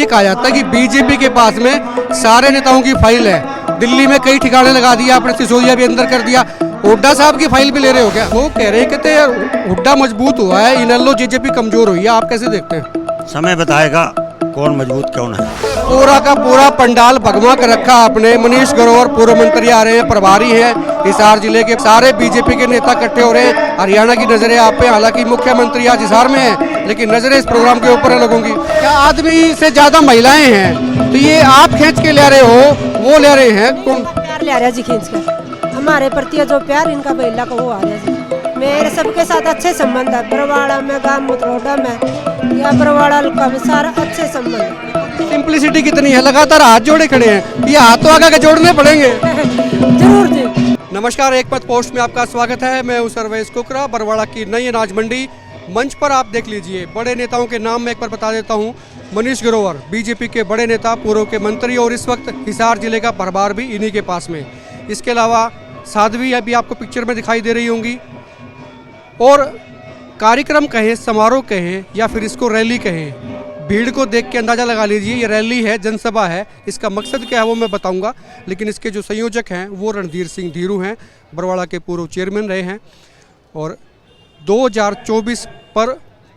ये कहा जाता है कि बीजेपी के पास में सारे नेताओं की फाइल है। दिल्ली में कई ठिकाने लगा दिया आपने, सिसोदिया भी अंदर कर दिया। हुड्डा साहब की फाइल भी ले रहे हो क्या? वो कह रहे हैं कहते यार हुड्डा मजबूत हुआ है, इनेलो जेजेपी कमजोर हुई है, आप कैसे देखते हैं? समय बताएगा कौन मजबूत कौन है। पूरा का पूरा पंडाल भगवा कर रखा आपने। मनीष ग्रोवर पूर्व मंत्री आ रहे हैं, प्रभारी हैं हिसार जिले के। सारे बीजेपी के नेता इकट्ठे हो रहे हैं। हरियाणा की नजरें आप पे, हालांकि मुख्यमंत्री आज हिसार में है, लेकिन नजरें इस प्रोग्राम के ऊपर है लोगों की। क्या आदमी से ज्यादा महिलाएं हैं? तो ये आप खींच के ले रहे हो, वो ले रहे हैं कौन? प्यार ले रहा जी खींच कर, हमारे प्रति जो प्यार इनका महिला को वो आ रहा है। मेरे सबके साथ अच्छे संबंध है, बरवाड़ा में, गांव मुतरोडा में या बरवाड़ा का में, सारा अच्छे संबंध है। सिंप्लिसिटी कितनी है, लगातार हाथ जोड़े खड़े हैं। ये हाथ तो आगे जोड़ने पड़ेंगे। जरूर जी। नमस्कार, एक पथ पोस्ट में आपका स्वागत है। मैं हूं सर्वेश कुकरा। बरवाड़ा की नई अनाज मंडी मंच पर आप देख लीजिए। बड़े नेताओं के नाम मैं एक बार बता देता हूं। मनीष ग्रोवर बीजेपी के बड़े नेता, पूर्व के मंत्री, और इस वक्त हिसार जिले का प्रभार भी इन्हीं के पास में। इसके अलावा साध्वी अभी आपको पिक्चर में दिखाई दे रही होंगी। और कार्यक्रम कहें, समारोह कहें या फिर इसको रैली कहें, भीड़ को देख के अंदाज़ा लगा लीजिए ये रैली है, जनसभा है। इसका मकसद क्या है वो मैं बताऊंगा, लेकिन इसके जो संयोजक हैं वो रणधीर सिंह धीरू हैं, बरवाड़ा के पूर्व चेयरमैन रहे हैं। और 2024 पर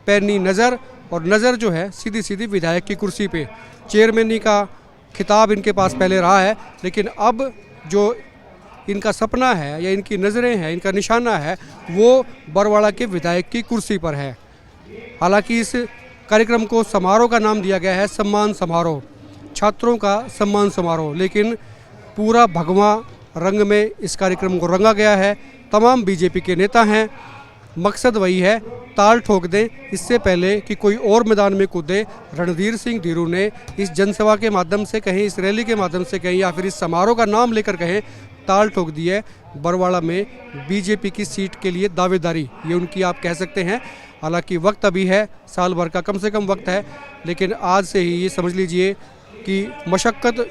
पैनी नज़र, और नज़र जो है सीधी सीधी विधायक की कुर्सी पे। चेयरमैनी का खिताब इनके पास पहले रहा है, लेकिन अब जो इनका सपना है या इनकी नज़रें हैं, इनका निशाना है, वो बरवाड़ा के विधायक की कुर्सी पर है। हालांकि इस कार्यक्रम को समारोह का नाम दिया गया है सम्मान समारोह, छात्रों का सम्मान समारोह, लेकिन पूरा भगवा रंग में इस कार्यक्रम को रंगा गया है। तमाम बीजेपी के नेता हैं, मकसद वही है, ताल ठोक दें इससे पहले कि कोई और मैदान में कूदे। रणधीर सिंह धीरू ने इस जनसभा के माध्यम से कहें, इस रैली के माध्यम से कहें, या फिर इस समारोह का नाम लेकर कहें, ताल ठोक दी है। बरवाड़ा में बीजेपी की सीट के लिए दावेदारी, ये उनकी आप कह सकते हैं। हालांकि वक्त अभी है, साल भर का कम से कम वक्त है, लेकिन आज से ही ये समझ लीजिए कि मशक्क़त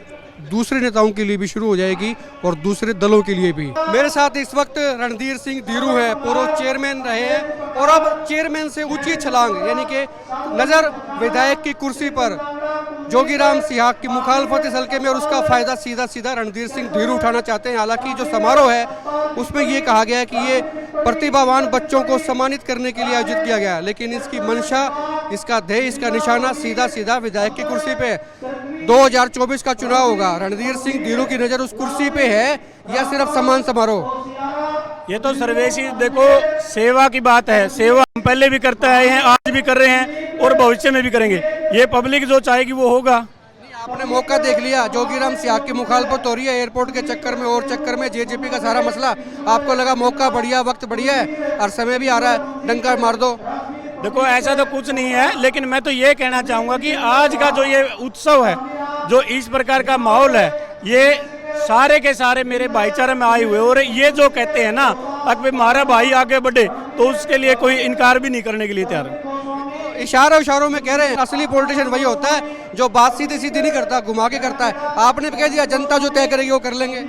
दूसरे नेताओं के लिए भी शुरू हो जाएगी और दूसरे दलों के लिए भी। मेरे साथ इस वक्त रणधीर सिंह धीरू है, पूर्व चेयरमैन रहे हैं और अब चेयरमैन से ऊंची छलांग, यानी कि नज़र विधायक की कुर्सी पर जोगीराम सिहाग की मुखालफत इस हल्के में, और उसका फायदा सीधा सीधा रणधीर सिंह धीरू उठाना चाहते हैं। हालांकि जो समारोह है उसमें ये कहा गया है कि ये प्रतिभावान बच्चों को सम्मानित करने के लिए आयोजित किया गया, लेकिन इसकी मंशा, इसका ध्येय, इसका निशाना सीधा सीधा विधायक की कुर्सी पे। 2024 का चुनाव होगा, रणधीर सिंह धीरू की नज़र उस कुर्सी पे है या सिर्फ सम्मान समारोह? ये तो सर्वेश ही देखो, सेवा की बात है। सेवा हम पहले भी करते आए हैं, आज भी कर रहे हैं और भविष्य में भी करेंगे। ये पब्लिक जो चाहेगी वो होगा। आपने मौका देख लिया, जोगीराम सिहाग की मुखालफत हो रही है एयरपोर्ट के चक्कर में और चक्कर में, जेजेपी का सारा मसला। आपको लगा मौका बढ़िया, वक्त बढ़िया है और समय भी आ रहा है, डंका मार दो? देखो ऐसा तो कुछ नहीं है, लेकिन मैं तो ये कहना चाहूँगा कि आज का जो ये उत्सव है, जो इस प्रकार का माहौल है, ये सारे के सारे मेरे भाईचारे में आए हुए, और ये जो कहते हैं ना अगर हमारा भाई आगे बढ़े तो उसके लिए कोई इनकार भी नहीं करने के लिए तैयार है। इशारों में कह रहे हैं असली पॉलिटिशियन वही होता है जो बात सीधी सीधी नहीं करता, घुमा के करता है। आपने कह दिया जनता जो तय करेगी वो कर लेंगे।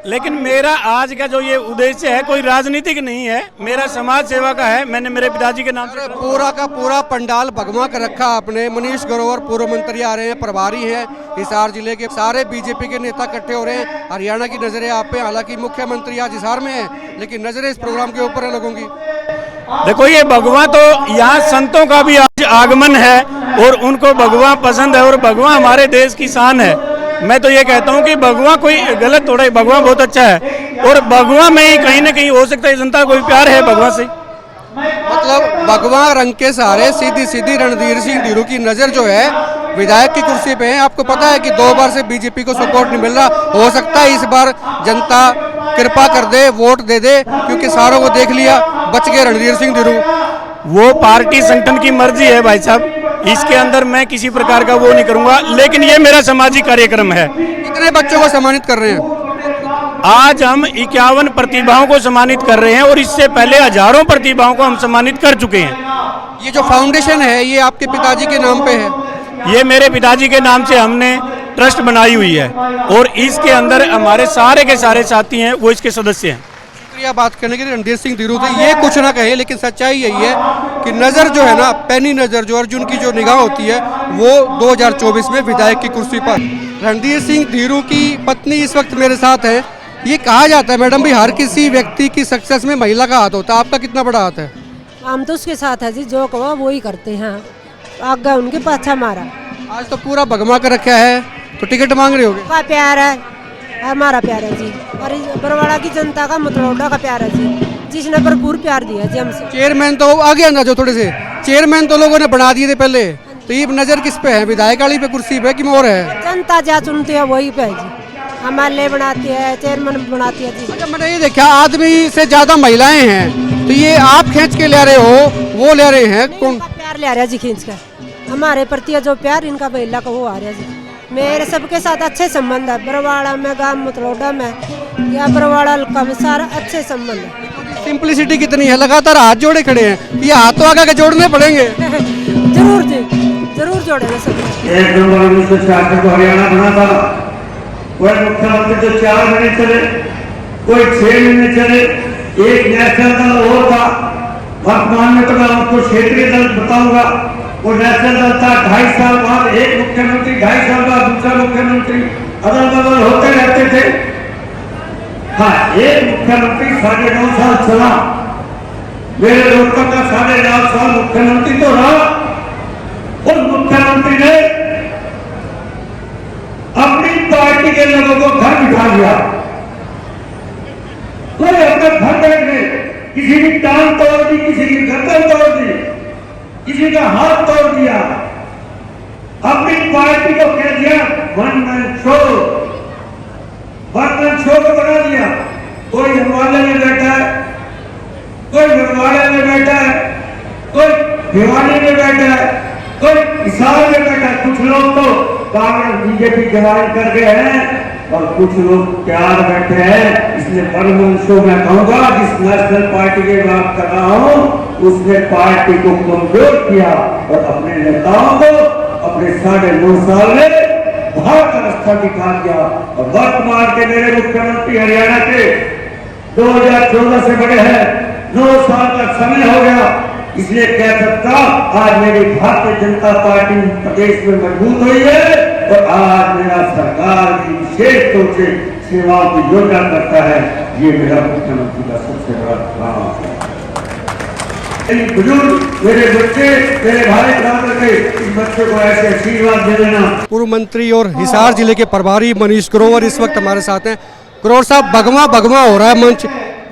लेकिन मेरा आज का जो ये उद्देश्य है कोई राजनीतिक नहीं है, मेरा समाज सेवा का है। मैंने मेरे पिताजी के नाम से पूरा का पूरा पंडाल भगवा कर रखा आपने। मनीष ग्रोवर पूर्व मंत्री आ रहे हैं, प्रभारी हैं हिसार जिले के। सारे बीजेपी के नेता इकट्ठे हो रहे हैं। हरियाणा की नजरें आप पे, हालांकि मुख्यमंत्री आज हिसार में है, लेकिन नजरें इस प्रोग्राम के ऊपर है लोगों की। देखो ये भगवा तो यहाँ संतों का भी आज आगमन है और उनको भगवा पसंद है, और भगवा हमारे देश की शान है। मैं तो ये कहता हूँ कि भगवा कोई गलत थोड़ा है, भगवा बहुत अच्छा है, और भगवा में ही कहीं ना कहीं हो सकता है जनता को भी प्यार है भगवा से। मतलब भगवा रंग के सहारे सीधी सीधी रणधीर सिंह धीरू की नजर जो है विधायक की कुर्सी पे है। आपको पता है कि 2 बार से बीजेपी को सपोर्ट नहीं मिल रहा, हो सकता है इस बार जनता कृपा कर दे, वोट दे दे, क्योंकि सारों को देख लिया, बच गए रणधीर सिंह धीरू। वो पार्टी संगठन की मर्जी है भाई साहब, इसके अंदर मैं किसी प्रकार का वो नहीं करूंगा, लेकिन ये मेरा सामाजिक कार्यक्रम है। कितने बच्चों को सम्मानित कर रहे हैं? आज हम 51 प्रतिभाओं को सम्मानित कर रहे हैं, और इससे पहले हजारों प्रतिभाओं को हम सम्मानित कर चुके हैं। ये जो फाउंडेशन है ये आपके पिताजी के नाम पे है? ये मेरे पिताजी के नाम से हमने ट्रस्ट बनाई हुई है, और इसके अंदर हमारे सारे के सारे साथी हैं वो इसके सदस्य हैं। शुक्रिया बात करने के लिए। रणधीर सिंह धीरू थे, ये कुछ ना कहे लेकिन सच्चाई यही है कि नज़र जो है ना, पैनी नज़र जो अर्जुन की जो निगाह होती है वो 2024 में विधायक की कुर्सी पर। रणधीर सिंह धीरू की पत्नी इस वक्त मेरे साथ है। ये कहा जाता है मैडम भी हर किसी व्यक्ति की सक्सेस में महिला का हाथ होता है, आपका कितना बड़ा हाथ है? हम तो उसके साथ है जी, जो कहो वो ही करते हैं, आगे उनके पाछा मारा। आज तो पूरा भगमा कर रखा है, तो टिकट मांग रहे होगे? का प्यार है, हमारा प्यार है जी, और बरवाड़ा की जनता का मतलौडा का प्यार है जी, जिसने भरपूर प्यार दिया जी हमसे। चेयरमैन तो आगे आना जो थोड़े से चेयरमैन तो लोगों ने बना दिए थे पहले, तो ये नज़र किस पे है, विधायक वाली पे कुर्सी पे कि मोर है? जनता जहाँ चुनती है वही पे है जी, हमारे लिए बनाती है, चेयरमैन बनाती है जी। अच्छा, मैंने ये देखा आदमी से ज्यादा महिलाएं हैं, तो ये आप खींच के ले रहे हो, वो ले रहे हैं कौन? इनका प्यार ले रहा है जी खींच कर, हमारे प्रति जो प्यार इनका महिला का वो आ रहा है जी। मेरे सबके साथ अच्छे संबंध है, बरवाड़ा में, गांव मतलौडा में या बरवाड़ा हल्का में, सारा अच्छे संबंध है। सिंपलिसिटी कितनी है, लगातार हाथ जोड़े खड़े हैं, ये हाथ तो आगे के जोड़ने पड़ेंगे। जरूर जी, जरूर जोड़ेंगे सब। 1 नवंबर 1966 को हरियाणा बना था, कोई मुख्यमंत्री तो 4 महीने चले, कोई 6 महीने चले, एक नेशनल दल और था। वर्तमान में तो मैं आपको क्षेत्रीय दल बताऊंगा, वो नेशनल दल था 2.5 साल बाद, एक मुख्यमंत्री 2.5 साल बाद दूसरा मुख्यमंत्री, अदल बदल होते रहते थे। हाँ, एक मुख्यमंत्री 9.5 साल चला, मेरे लोकसभा का 9.5 साल मुख्यमंत्री तो रहा। उस मुख्यमंत्री ने अपनी पार्टी के लोगों को घर बिठा दिया, कोई अपने घर बैठ गए, किसी की टांग तोड़ दी, किसी की गर्दन तोड़ दी, किसी का हाथ तोड़ दिया, अपनी पार्टी को कह दिया one man show, one man show को बना दिया। कोई हिमालय में बैठा है, कोई बरवाड़े में बैठा है, कोई भिवानी में बैठा है, कोई हिसार में बैठा है। कुछ लोग तो कांग्रेस बीजेपी ज्वाइन कर गए हैं और कुछ लोग प्यार बैठे हैं। इसलिए वन शो मैं कहूंगा, जिस नेशनल पार्टी की बात कर रहा हूं उसने पार्टी को कमजोर किया और अपने नेताओं को अपने 9.5 साल में बाहर का रास्ता दिखा दिया। और वर्तमान के मेरे मुख्यमंत्री हरियाणा के 2014 से बड़े हैं, 9 साल का समय हो गया। इसलिए कह सकता आज मेरी भारतीय जनता पार्टी प्रदेश में मजबूत हुई है और आज मेरा सरकार की विशेष तौर से सेवाओं की योजना करता है। ये मेरा मुख्यमंत्री का सबसे बड़ा काम है। बुजुर्ग, मेरे बच्चे, मेरे भाई बराबर के इस बच्चे को ऐसे आशीर्वाद दे देना। पूर्व मंत्री और हिसार जिले के प्रभारी मनीष ग्रोवर इस वक्त हमारे साथ हैं। ग्रोवर साहब, भगवा भगवा हो रहा है मंच,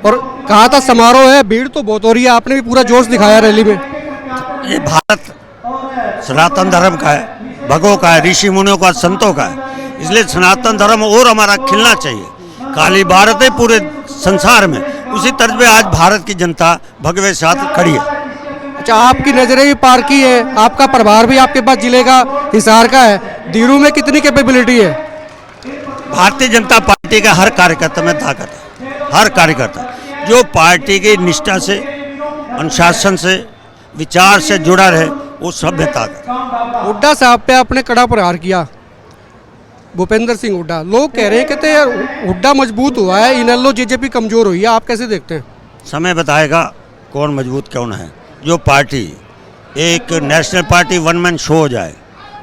और कहा था समारोह है, भीड़ तो बहुत हो रही है, आपने भी पूरा जोश दिखाया रैली में। ये भारत सनातन धर्म का है, भगवों का है, ऋषि मुनियों का, संतों का है, इसलिए सनातन धर्म और हमारा खिलना चाहिए। खाली भारत है, पूरे संसार में उसी तर्ज पे आज भारत की जनता भगवे साथ खड़ी है। अच्छा, आपकी नजरें भी पार की है, आपका प्रभार भी आपके पास जिले का हिसार का है, धीरू में कितनी कैपेबिलिटी है? भारतीय जनता पार्टी का हर कार्यकर्ता में ताकत है, हर कार्यकर्ता जो पार्टी की निष्ठा से, अनुशासन से, विचार से जुड़ा रहे, वो सब में ताकत है। हुड्डा साहब पे आपने कड़ा प्रहार किया, भूपेंद्र सिंह हुड्डा, लोग कह रहे हैं, कहते हैं हुड्डा मजबूत हुआ है, इनेलो जेजेपी कमजोर हुई है, आप कैसे देखते हैं? समय बताएगा कौन मजबूत कौन है। जो पार्टी एक national party one man show हो जाए,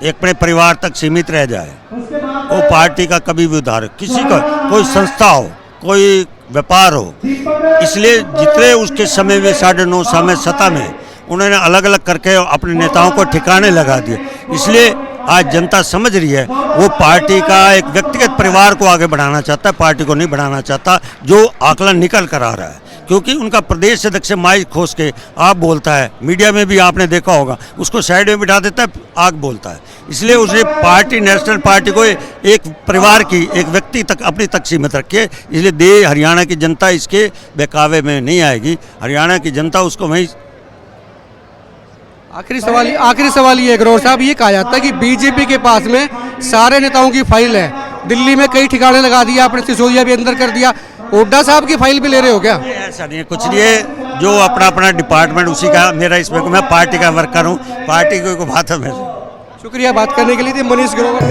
एक अपने परिवार तक सीमित रह जाए, वो पार्टी का कभी भी उधार, किसी का कोई संस्था हो, कोई व्यापार हो, इसलिए जितने उसके समय में 9.5 साल में सत्ता में उन्होंने अलग अलग करके अपने नेताओं को ठिकाने लगा दिए। इसलिए आज जनता समझ रही है वो पार्टी का एक व्यक्तिगत परिवार को आगे बढ़ाना चाहता है, पार्टी को नहीं बढ़ाना चाहता, जो आकलन निकल कर आ रहा है। क्योंकि उनका प्रदेश अध्यक्ष माइक खोस के आप बोलता है, मीडिया में भी आपने देखा होगा, उसको साइड में बिठा देता है, आग बोलता है। इसलिए उसने पार्टी, नेशनल पार्टी को एक परिवार की, एक व्यक्ति तक अपनी तक सीमित रखी है। इसलिए हरियाणा की जनता इसके बहकावे में नहीं आएगी। हरियाणा की जनता उसको वहीं। आखिरी सवाल ये है ग्रोवर साहब, ये कहा जाता है कि बीजेपी के पास में सारे नेताओं की फाइल है, दिल्ली में कई ठिकाने लगा दिया आपने, सिसोदिया भी अंदर कर दिया, हुड्डा साहब की फाइल भी ले रहे हो क्या? ऐसा नहीं है, कुछ नहीं है, जो अपना अपना डिपार्टमेंट उसी का, मेरा इसमें मैं पार्टी का वर्कर हूँ, पार्टी की कोई बात है मेरे। शुक्रिया बात करने के लिए। मनीष ग्रोवर।